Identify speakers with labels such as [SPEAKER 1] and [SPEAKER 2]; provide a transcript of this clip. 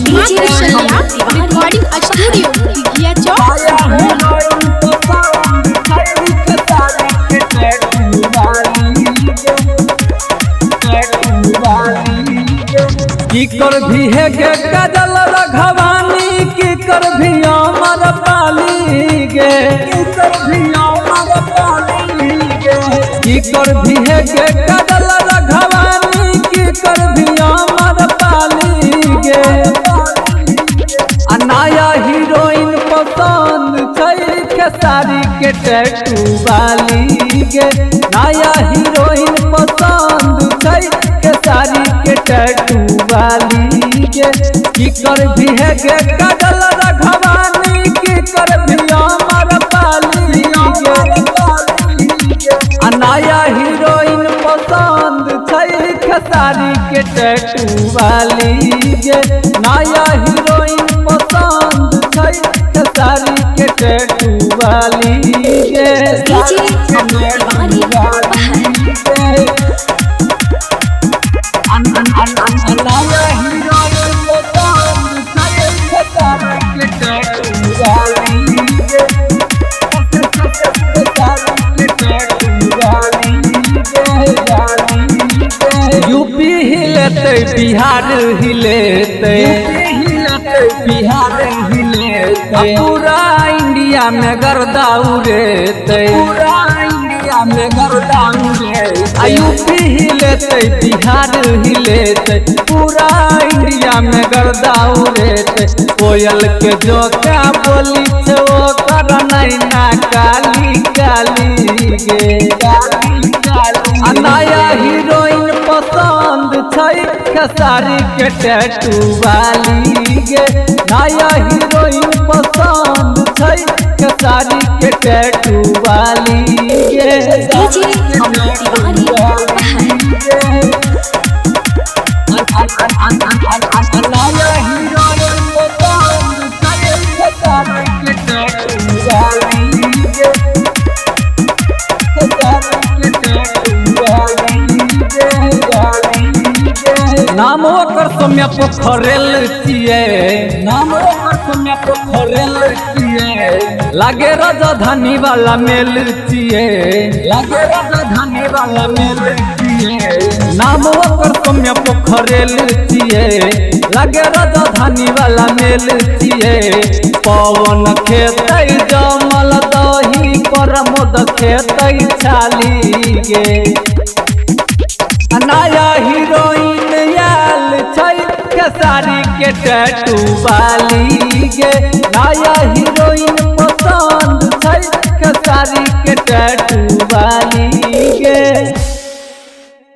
[SPEAKER 1] DJ शैया recording studio टिकिया
[SPEAKER 2] की कर भी है गे काजल रघवानी की कर भी अमर पाली गे की कर भी है गे काजल रघवानी की कर भी अमर पाली गे नया हीरोइन पसंद खेसारी के टैटू वाली गे नया हीरोइन पसंद खेसारी के टैटू वाली गे की कर भी है गे काजल रघवानी की कर भी अमर पाली गे नया हीरोइन पसंद खेसारी के टैटू वाली गे नया हीरोइन पसंद खेसारी के टैटू वाली गे यूपी हिलते बिहार हिलते पूरा इंडिया में गर्दा उड़ेते यूपी हिलते बिहार हिलते पूरा इंडिया में गर्दा उड़ेते कोयल के जो क्या बोली छे वो कर नैना काली काली गे नया हीरोइन पसंद खेसारी के टैटू वाली गे नया हीरोइन पसंद खेसारी के टैटू वाली गे नाम ओकर सौम्या पोखरेल छिए लागे राजधानी वाला मेल छिए नाम ओकर सौम्या पोखरेल छिए लागे राजधानी वाला मेल छिए पवन खेतै जमल दही प्रमोद खेतै छाली गे नया हीरोइन आयल खेसारी के टैटू वाली गे नया हीरोइन पसंद खेसारी के टैटू